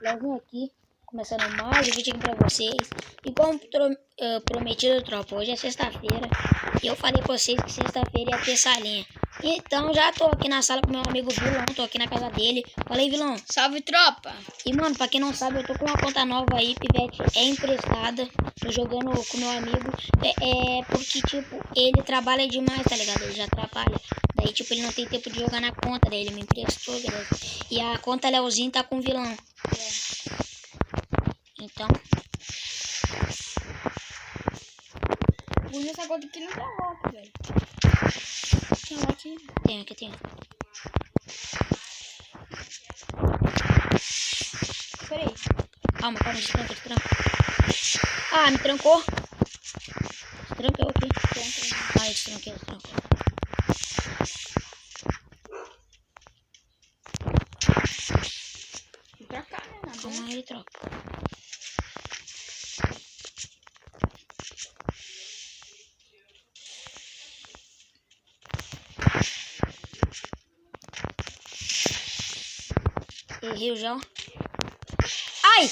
Levinho aqui, começando mais um vídeo aqui pra vocês. E como prometido, tropa, hoje é sexta-feira. E eu falei pra vocês que sexta-feira ia ter salinha. Então já tô aqui na sala com meu amigo Vilão, tô aqui na casa dele. Falei, Vilão. Salve, tropa! E mano, pra quem não sabe, eu tô com uma conta nova aí, Pivete, é emprestada. Tô jogando com meu amigo. Porque, tipo, ele trabalha demais, tá ligado? Ele já trabalha. Daí, tipo, ele não tem tempo de jogar na conta, daí ele me emprestou, beleza? E a conta Leozinho tá com o Vilão. Então. Hoje essa conta aqui não tem volta, velho. Tem lá aqui. Tem, aqui tem. Peraí. Calma, destranca. Ah, me trancou. Trancou aqui. Ah, destranquei. Vem pra cá, né? Calma aí, tropa. Errei já. Ai!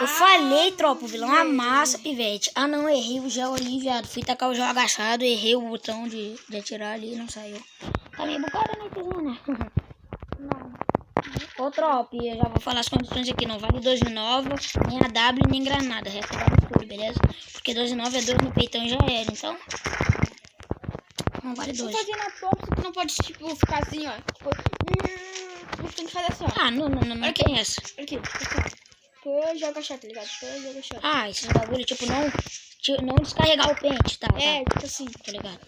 Eu falei, tropa, o vilão amassa, Pivete. Ah, não, errei o gel ali, viado. Fui tacar o gel agachado, errei o botão de atirar ali e não saiu. Tá meio bugado, né, Pizão, né? Ô, tropa, eu já vou falar as condições aqui. Não vale 12 nova, nem a W, nem granada. O resto vale tudo, beleza? Porque 12 nova é 2 no peitão e já era, então... Não vale 12. Tô fazendo a prova, você não pode, tipo, ficar assim, ó. Tipo, tem que fazer assim, ó. Ah, não tem essa. Olha aqui, tu joga shot, tá ligado? Tu joga shot. Ah, esses bagulho, tipo, não descarregar o pente, tá? Tipo assim. Tô ligado.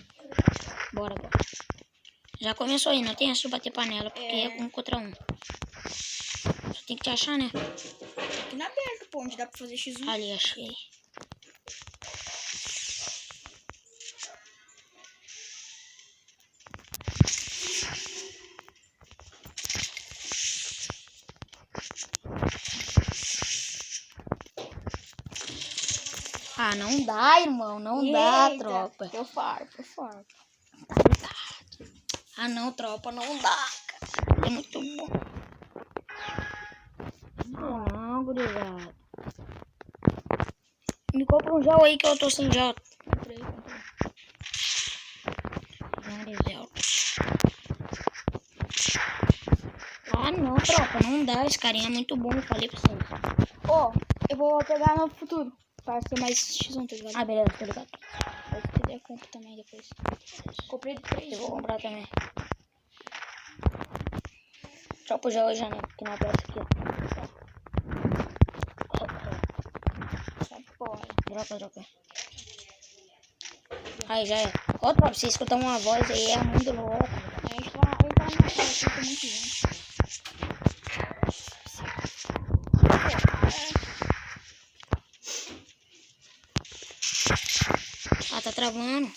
Bora. Já começou aí, não tem essa de bater panela, porque é 1 contra 1. Só tem que te achar, né? Aqui na perna, pô, onde dá pra fazer X1. Ali, achei. Ah, não dá, irmão. Não dá, tropa. Eu faro. Ah, não, tropa. Não dá, cara. É muito bom. Não, gurizada. Me compra um gel aí que eu tô sem gel. Comprei. Ah, não, tropa. Não dá. Esse carinha é muito bom. Eu falei pra vocês. Ó, eu vou pegar no futuro. Pra ser mais X1, tá ligado? Ah, beleza, tá ligado. Se quiser, compro também depois. Comprei de 3. Eu vou comprar também. Tropa o gel hoje, né? Que não aparece aqui. Dropa. Aí, já é. Ó, tropa, você escutar uma voz aí, é muito louca. Ele tá na casa, tem muito gente. Ah, tá travando.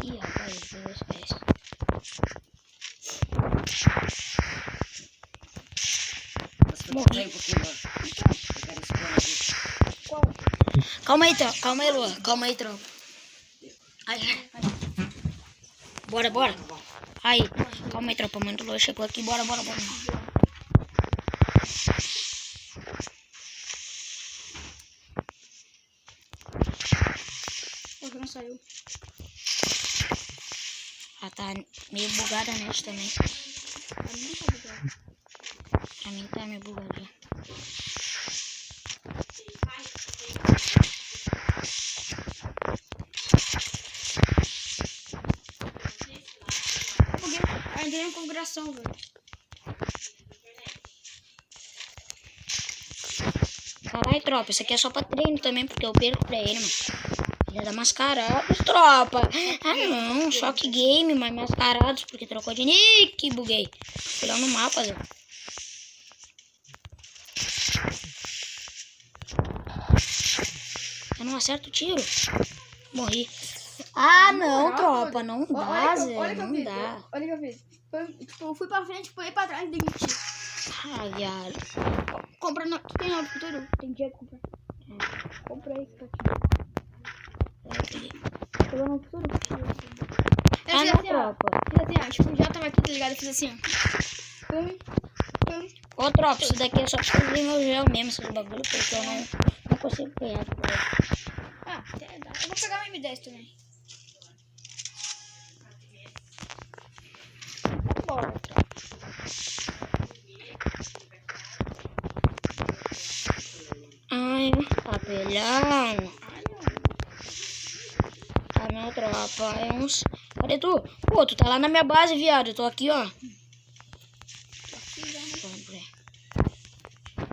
Ih, rapaz, Deus, pés. Morri. Calma aí, Lua. Calma aí, tropa. Aí. Bora. Aí, calma aí, tropa. Muito Lua chegou aqui. Bora. Não saiu. Ah, tá meio bugada a net também. Pra mim tá meio bugadinho. Entrei em configuração, velho. Caralho, tropa, isso aqui é só pra treino também, porque eu perco pra ele, mano. Ele é da Mascarados, tropa. Ah, não, só que game, mas Mascarados, porque trocou de nick, buguei. Fui lá no mapa, Zé. Eu não acerto o tiro. Morri. Ah, não, tropa, não dá, Zé, não dá. Olha que eu fiz. Tipo, eu fui pra frente, pulei pra trás e demiti. Ah, viado. Compra no... Tu tem no futuro? Tem dinheiro pra comprar. Comprei, tá aqui. Eu peguei. Chegou no futuro. Eu Ah, fiz não, assim, ó. tropa. Fiz assim, ó. Tipo, já tava aqui, tá ligado? Eu fiz assim, ó. Pum, pum. Ô, tropa, isso daqui é só pra fazer meu gel mesmo, esses bagulho, porque eu não consigo ganhar. Ah, até dá. Eu vou pegar uma M10 também. Bora. Ai, papelão. Ah, não, tropa, é uns... Cadê tu? Pô, tu tá lá na minha base, viado, eu tô aqui, ó.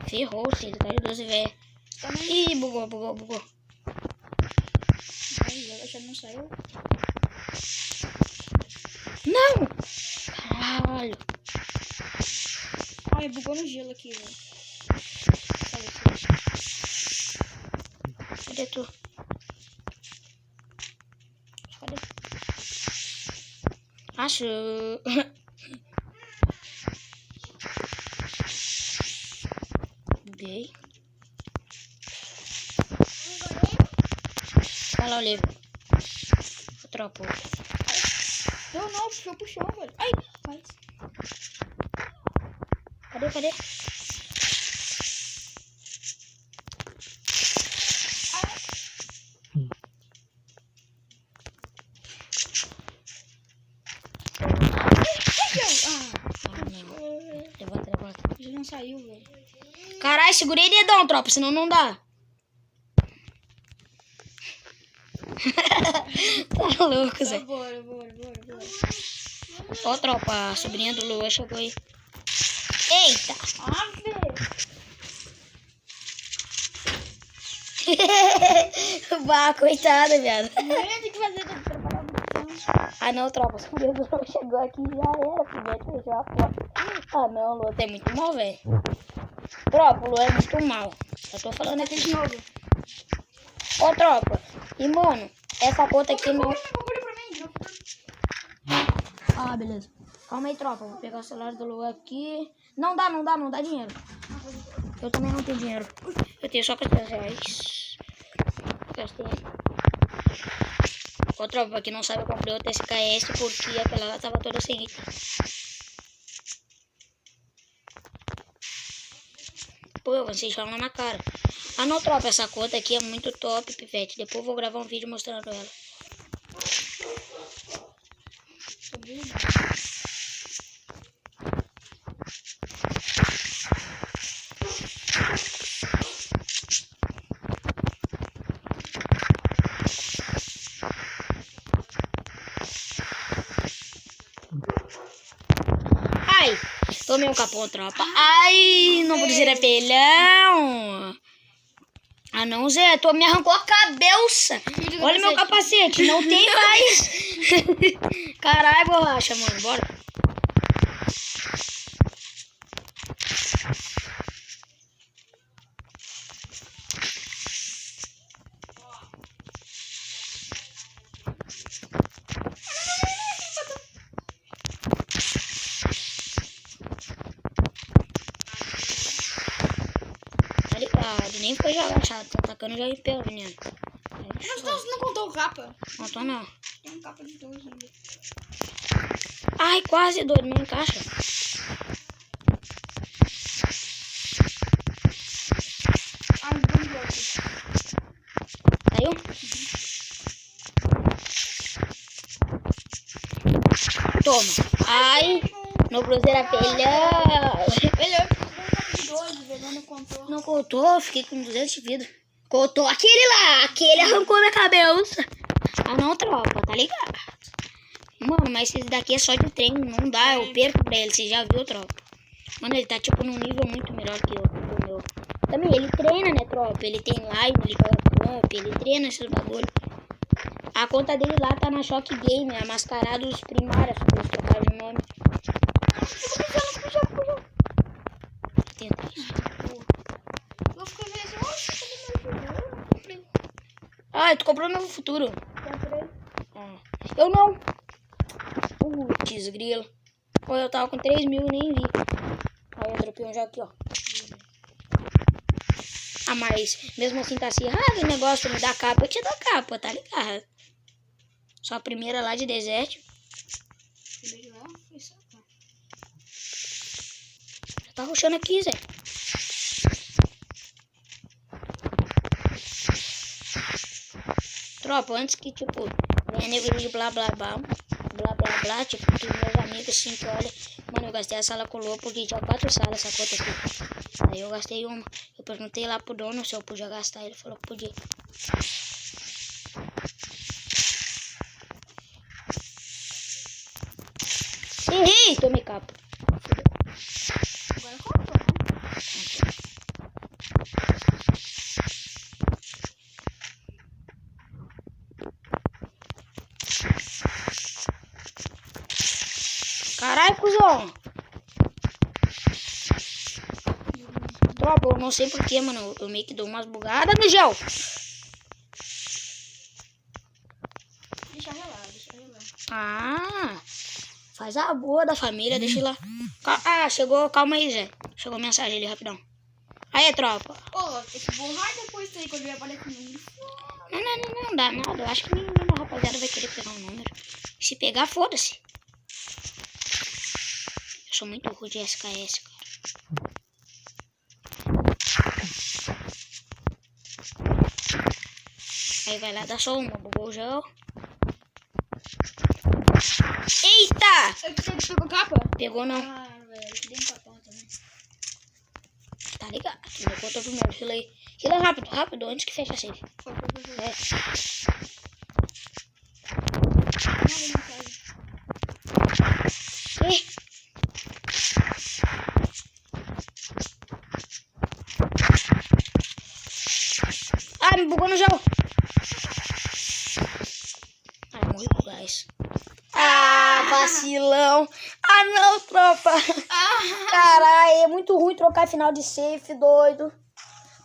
Ferrou, filho, tá de 12, velho. Também. Ih, bugou. Ai, ela já não saiu. Não! Caralho. Ai, bugou no gelo aqui, velho. Cadê tu? Cadê? Acho. Buguei. Fala, Olívio. Tropa. Não, puxou pro chão, velho. Ai, rapaz. Cadê? Ah, não. Levanta. Já não saiu, velho. Caralho, segurei dedão, tropa, senão não dá. Tá louco, Zé. Bora. Ó, tropa, a sobrinha do Lua chegou aí. Eita! Ah, velho. Bah, coitada, viado. Eu tenho que fazer tudo preparar o botão. Ah, não, tropa, a sobrinha do Lua chegou aqui e já era, filho. Fechou a porta. Ah, não, Lua, é muito mal, velho. Tropa, o Lua é muito mal. Eu tô falando aqui de novo. Ô, tropa, e mano, essa conta aqui não... Ah, beleza. Calma aí, tropa. Vou pegar o celular do Lu aqui. Não dá dinheiro. Eu também não tenho dinheiro. Eu tenho só 14 reais. Gastei. Ô, tropa, pra quem não sabe, eu comprei outra SKS porque aquela lá tava toda sem item. Pô, vocês falam na cara. Ah, não, tropa, essa conta aqui é muito top, pivete. Depois eu vou gravar um vídeo mostrando ela. Ai, tomei um capão, tropa. Ai, não vou dizer é pelão. Ah, não, Zé, tu me arrancou a cabeça. Olha meu capacete, não tem mais. Caralho, borracha, mano, bora. Tá ligado, nem foi jogar chato, tá atacando já em pé, menino. Não contou o capa? Não tô não. Tem um capa de 2 ainda. Ai, quase doido, não encaixa. Ai, não aqui. Saiu? Toma. Ai, no cruzeiro apelhão. Melhor que 2, velho, não contou. Não contou, fiquei com 200 de vida. Contou aquele lá, aquele arrancou minha cabeça. Ah não, tropa, tá ligado? Mano, mas esse daqui é só de treino, não dá, eu perco pra ele, você já viu, tropa? Mano, ele tá tipo num nível muito melhor que o meu. Também, ele treina, né, tropa? Ele tem live, ele joga camp, ele treina esses bagulho. A conta dele lá tá na Shock Game, a Mascarados Primárias, se eu trocar de nome. Tem 3. Eu fiquei vendo assim, Ah, tu comprou no Novo Futuro. comprei. Ah, eu não. Putz, grilo. Pô, eu tava com 3 mil e nem vi. Aí eu dropei um já aqui, ó. Ah, mas mesmo assim tá assim, ah, que negócio me dá capa. Eu te dou capa, tá ligado? Só a primeira lá de deserto. Já tá rushando aqui, Zé. Tropa, antes que, tipo, venha nego de blá blá blá, tipo, que meus amigos assim que olha, mano, eu gastei a sala com o Lô porque tinha 4 salas essa conta aqui. Aí eu gastei uma. Eu perguntei lá pro dono se eu podia gastar, ele falou que podia. Errei! Tomei capa. Agora contou, né? Caralho, cuzão! Tropa, eu não sei porquê, mano. Eu meio que dou umas bugadas no gel. Deixa rolar, deixa rolar. Ah, faz a boa da família, deixa ele lá. Ah, chegou, calma aí, Zé. Chegou mensagem ali, rapidão. Aí, tropa. Ô, tem que borrar depois isso aí quando vier aparecer comigo. Não dá nada. Eu acho que nenhuma rapaziada vai querer pegar o número. Se pegar, foda-se. Eu sou muito ruim de SKS, cara. Aí vai lá, dá só uma, bugou o gel. Eita! Você pegou capa? Pegou não. Ah, velho, que dei um capão também. Tá ligado? Meu conta primeiro, fila aí. Fila rápido, antes que feche a safe. Foi. É. Ih. Ah, me bugou no gel. Ai, morri pro gás. Ah, vacilão. Ah, não, tropa. Caralho, é muito ruim trocar final de safe, doido.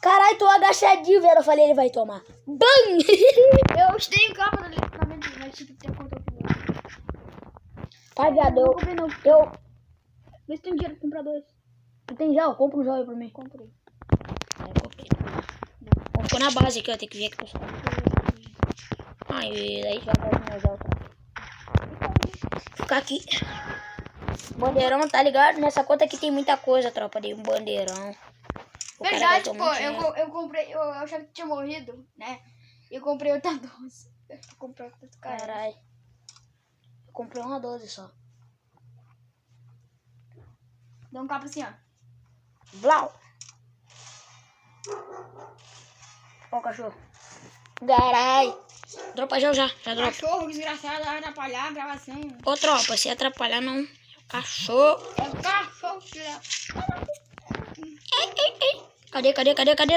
Caralho, tô agachadinho, velho. Eu falei, ele vai tomar. BAM! Eu tenho capa na minha, mas tipo, tem conta comigo. Tá, viado, Não comprei não. eu... Vê se tem dinheiro pra comprar 2. Tu tem gel? Compra um gel aí pra mim. Comprei. Aí eu comprei. Vamos pôr na base aqui, ó. Tem que ver aqui, pessoal. Ah, e daí já vai com meu gel, tá? Ficar aqui. Bandeirão, tá ligado? Nessa conta aqui tem muita coisa, tropa. Dei um bandeirão. O cara Verdade, gastou pô, muito dinheiro. eu comprei, eu achava que tinha morrido, né? Eu comprei outra 12. Eu comprei outra do cara. Caralho. Eu comprei uma 12 só. Dá um capa assim, ó. Blau. Ó o cachorro. Caralho. Dropa já dropa. Cachorro desgraçado, vai atrapalhar a gravação. Ô, tropa, se atrapalhar não. Cachorro. É o cachorro, filha. Cadê,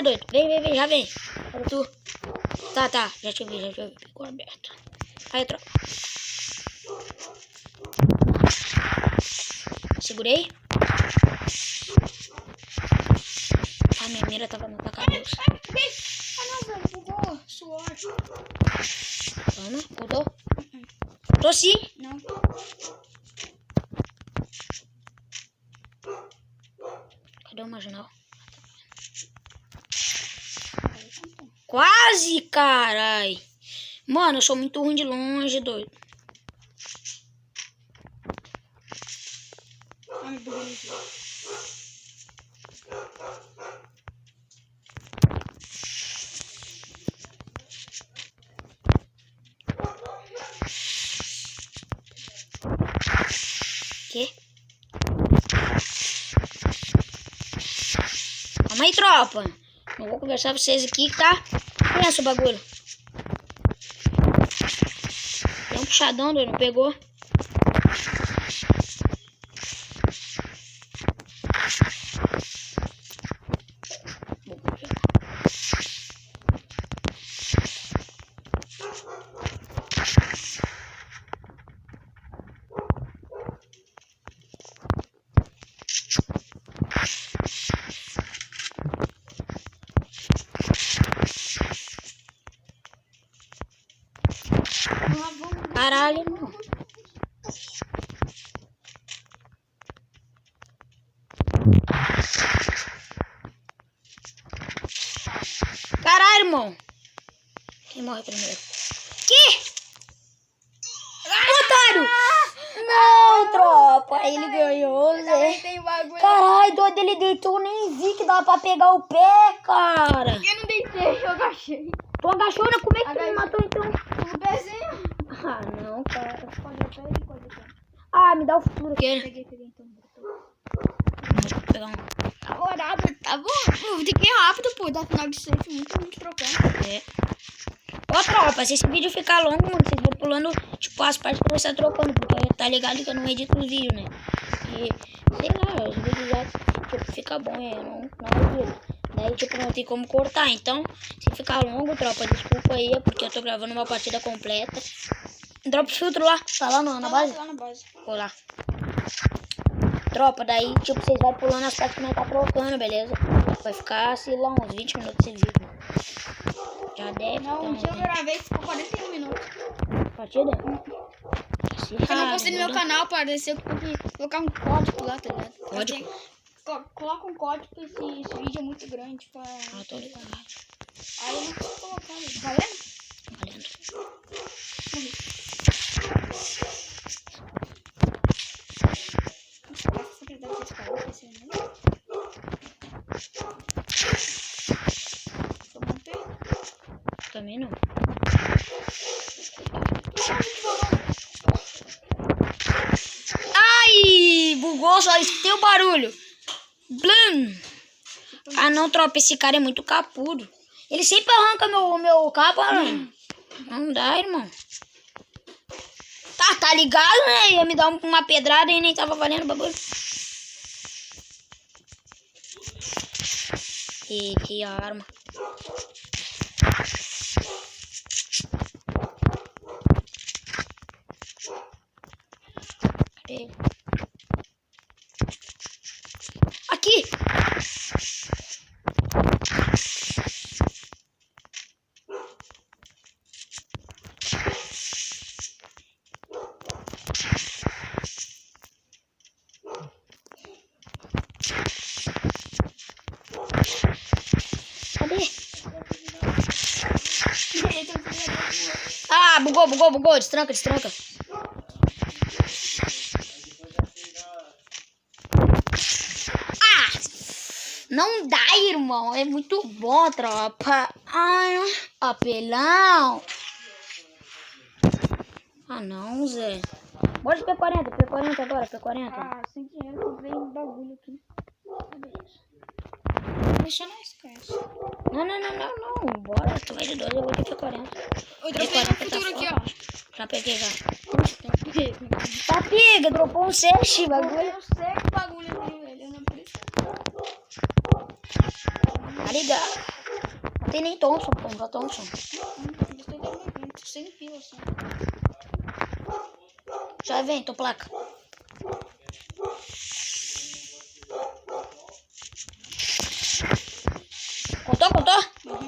doido? Vem, já vem. Cadê tu? Tá, já te vi. Ficou aberto. Aí, tropa. Segurei. A minha mira tava na tua cabeça. Ah, não, velho, bugou. Suor. Ana, mudou? Tô sim. Não. Cadê o marginal? Quase, carai. Mano, eu sou muito ruim de longe, doido. Ah, me buguei aqui. Quê? Calma aí, tropa. Não vou conversar com vocês aqui, tá? Pensa o bagulho. Tem um puxadão, doido, não pegou? Caralho, mano. Caralho, irmão. Quem morre primeiro? Que? tropa, ele ganhou, Também Zé. tem o bagulho. Caralho, doido, ele deitou, nem vi que dava pra pegar o pé, cara. Eu não deitei, eu agachei. Tu agachou, né? Como é que tu me Agachei. matou, então? O pezinho. Ah, não, cara. Pode. Ah, me dá o futuro aqui. Peguei então. Deixa eu pegar um. Agora, tá bom? Eu fiquei rápido, pô. Dá final de safe, muito trocando. É. Ó, tropa, se esse vídeo ficar longo, mano, vocês vão pulando, tipo, as partes que você tá trocando, porque tá ligado que eu não edito os vídeos, né? E, sei lá, os vídeos já, tipo, fica bom, não edito. Daí, tipo, não tem como cortar, então, se ficar longo, tropa, desculpa aí, é porque eu tô gravando uma partida completa. Drop filtro lá, tá lá na base? Lá na base. Vou lá. Tropa, daí, tipo, vocês vão pulando as partes que nós tá trocando, beleza? Vai ficar, sei lá, uns 20 minutos esse vídeo. Já deve. Não, um dia eu gravei, ficou 41 minutos. Partida? Eu não postei no meu canal, apareceu que tem que colocar um código lá, tá ligado? Código? Coloca um código porque esse vídeo é muito grande pra... Ah, tô ligado. Aí eu não preciso colocar, valendo? Valendo. Essa propriedade desse cara, esse aí, né? Eu montei. Também não. Ai, bugou, só escutei o barulho. Blum. Ah, não, tropa, esse cara é muito capudo. Ele sempre arranca meu capa, mano. Não dá, irmão. Tá ligado, né? Ia me dar uma pedrada e nem tava valendo o bagulho. E que arma. Cadê? Aqui! Cadê? Ah, bugou. Destranca. Ah! Não dá, irmão. É muito bom, tropa. Ai, apelão. Ah, não, Zé. Bora de P40 agora, P40. Ah, sem dinheiro, comprei um bagulho aqui. Deixa nós, cara. Não. Bora, tu vai de 2, eu vou de P40. Eu dropei no futuro aqui, ó. Já peguei, já. Tá pega, dropou um 6, bagulho. Eu sei que bagulho aqui, velho. Eu não preciso. Tá ligado. Não tem nem Thompson, pô, só Thompson. Tô sem pila, assim. Já vem, tô placa. Contou? Uhum.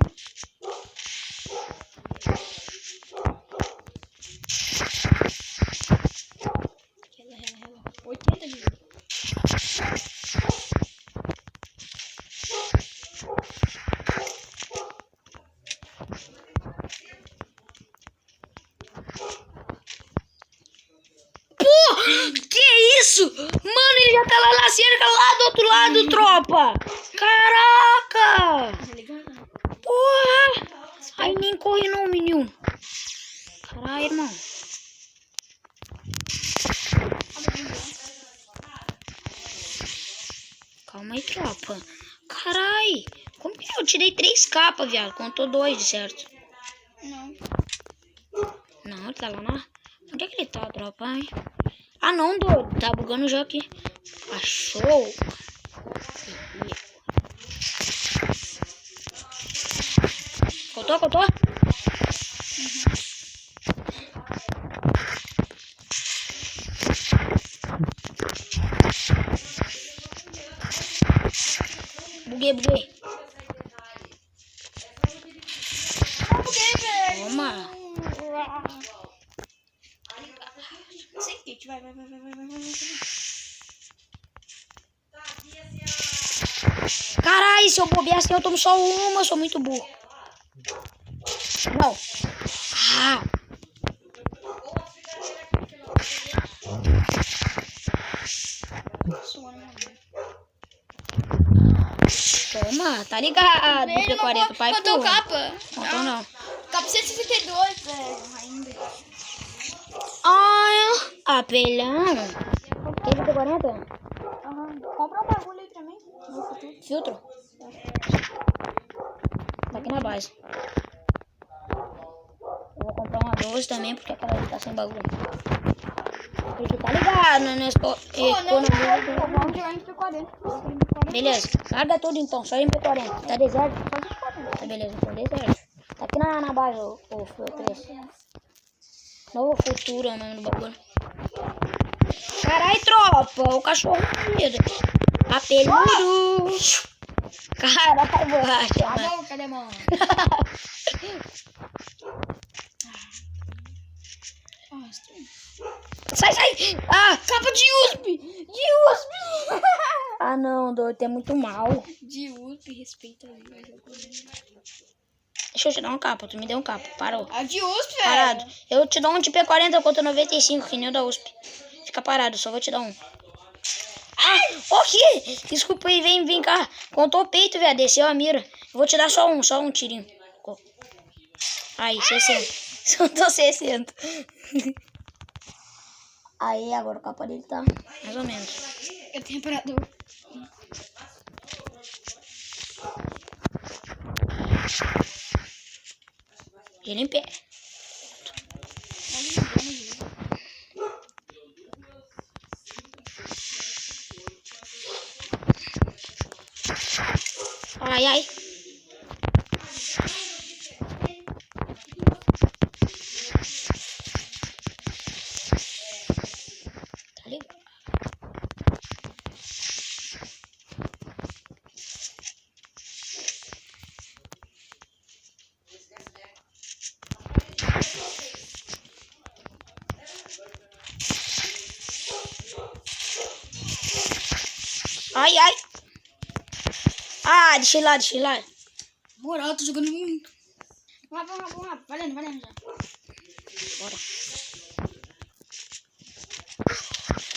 Rela. 80 de vida. Pô, que isso? Mano, ele já tá lá na cerca, lá do outro lado, tropa. Caraca. Tá ligado? Porra. Aí nem corre não, menino. Caralho, irmão. Calma aí, tropa. Carai. Como que eu tirei 3 capas, viado? Contou 2, de certo. Não. Não, ele tá lá na... Onde é que ele tá, tropa? Ai. Ah, não, doido. Tá bugando já aqui. Achou. Contou? Buguei. Toma. Sem kit, vai. Caralho, se eu bobear assim, eu tomo só uma. Eu sou muito burro. Não. Ah. Calma, tá ligado. Ele não P40, pai, botou pô. capa. Faltou não. Capa 162, velho. Ainda. Ai, apelhão. Tem P40? Aham. Compra um bagulho aí pra mim. No futuro. Filtro? Tá aqui na base. Eu vou comprar uma 12 também, porque aquela ali tá sem bagulho. Porque tá ligado, né? Pô, não, vamos jogar no P40. Beleza, larga tudo então, só MP40. Tá deserto? Só MP40. Tá beleza, então deserto. Tá aqui na base o F3. Novo Futuro é o nome do bagulho. Carai, tropa, o cachorro comido. Apelhudo. Caralho, borracha, Tá mano. bom, cadê, mano? Sai, sai! Ah, Capa de USP! De USP! ah não, doido, é muito mal. De USP, respeita aí. Deixa eu te dar um capa, tu me deu um capa, parou. A de USP, velho. Parado. Eu te dou um de P40 contra 95, que nem o da USP. Fica parado, só vou te dar um. Ah, o quê? Desculpa aí, vem cá. Contou o peito, velho, desceu a mira. Eu vou te dar só um tirinho. Aí, 60. Soltou 60. Aí, agora o capa dele tá mais ou menos. Eu tenho parador. Ele em pé. Ai, ai. Tá ligado? Ai, ai. Ah, deixa ele lá. Moral, tô jogando muito. Vamos lá. Valendo já. Bora.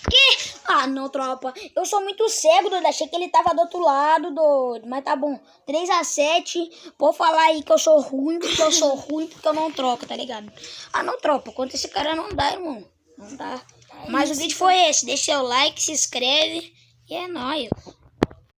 Que? Ah, não, tropa. Eu sou muito cego, doido. Achei que ele tava do outro lado, doido. Mas tá bom. 3-7. Vou falar aí que eu sou ruim, porque eu não troco, tá ligado? Ah, não, tropa. Contra esse cara não dá, irmão. Não dá. Mas o vídeo foi esse. Deixa seu like, se inscreve. E é nóis.